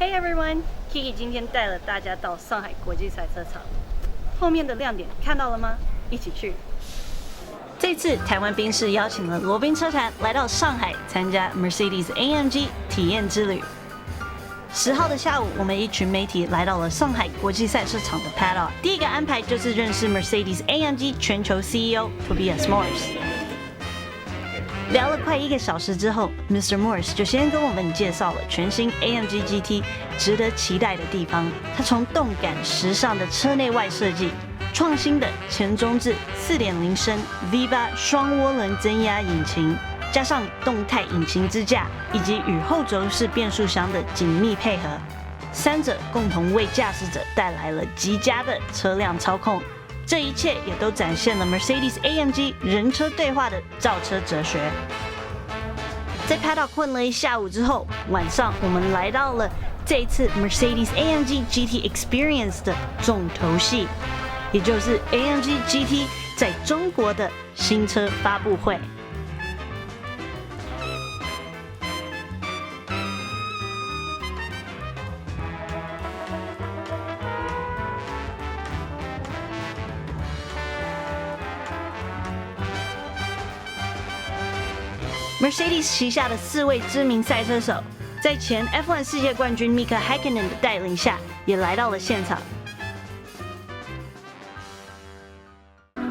Hey everyone, Kiki 今天带了大家到上海国际赛车场，后面的亮点看到了吗？一起去！这次台湾宾士邀请了罗宾车谈来到上海参加 Mercedes AMG 体验之旅。10号的下午，我们一群媒体来到了上海国际赛车场的 paddock。第一个安排就是认识 Mercedes AMG 全球 CEO Tobias Morris。聊了快1个小时之后 ，Mr. Morris 就先跟我们介绍了全新 AMG GT 值得期待的地方。他从动感时尚的车内外设计，创新的前中置4.0升 V8 双涡轮增压引擎，加上动态引擎支架以及与后轴式变速箱的紧密配合，三者共同为驾驶者带来了极佳的车辆操控。这一切也都展现了 Mercedes AMG 人车对话的造车哲学。在 paddock 混了一下午之后，晚上我们来到了这一次 Mercedes AMG GT Experience 的重头戏，也就是 AMG GT 在中国的新车发布会。Mercedes 旗下的4位知名赛车手，在前 F1 世界冠军 Mika Häkkinen 的带领下，也来到了现场。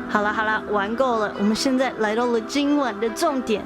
好啦，玩够了，我们现在来到了今晚的重点。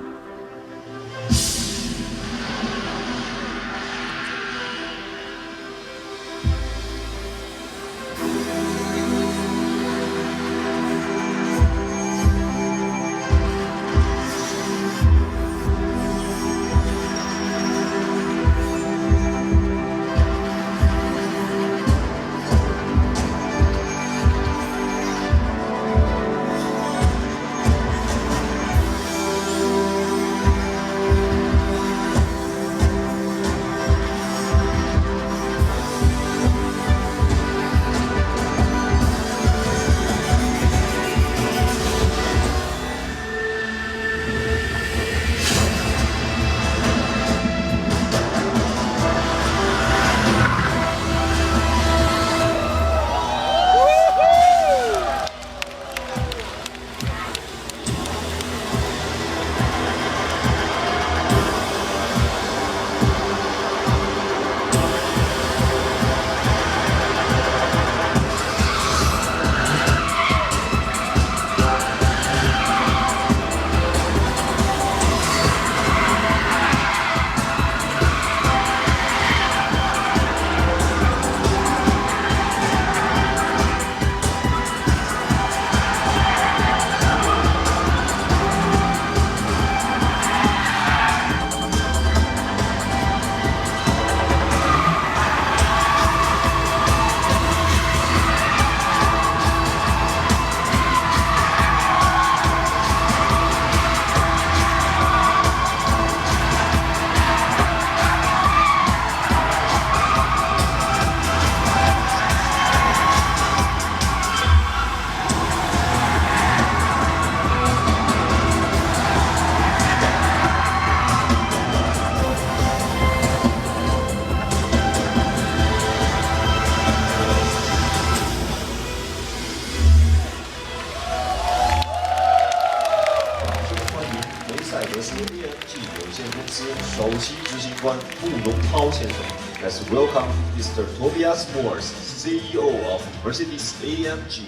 Mercedes AMG 有限公司首席执行官傅荣涛先生。Let's welcome Mr. Tobias Morris, CEO of Mercedes AMG。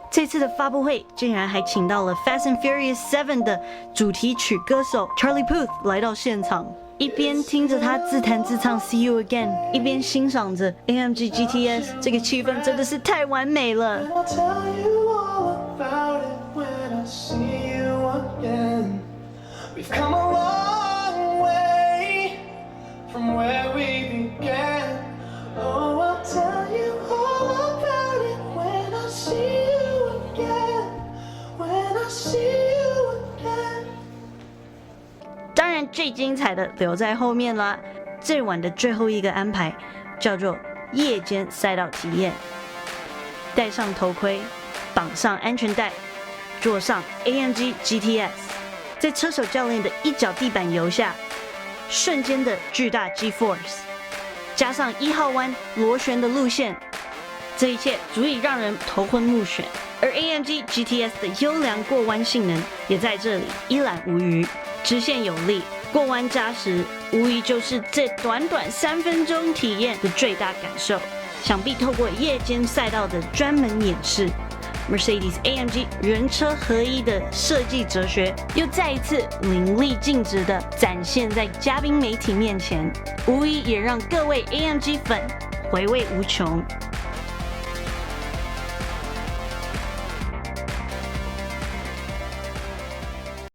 这次的发布会竟然还请到了《Fast and Furious 7》的主题曲歌手 Charlie Puth 来到现场，一边听着他自弹自唱《See You Again》，一边欣赏着 AMG GTS， 这个气氛真的是太完美了。当然，最精彩的留在后面啦。这晚的最后一个安排叫做夜间赛道体验，戴上头盔，绑上安全带，坐上 AMG GTS， 在车手教练的一脚地板油下，瞬间的巨大 G-force， 加上1号弯螺旋的路线，这一切足以让人头昏目眩。而 AMG GTS 的优良过弯性能也在这里一览无余，直线有力，过弯扎实，无疑就是这短短3分钟体验的最大感受。想必透过夜间赛道的专门演示，Mercedes AMG 人车合一的设计哲学又再一次淋漓尽致地展现在嘉宾媒体面前，无疑也让各位 AMG 粉回味无穷。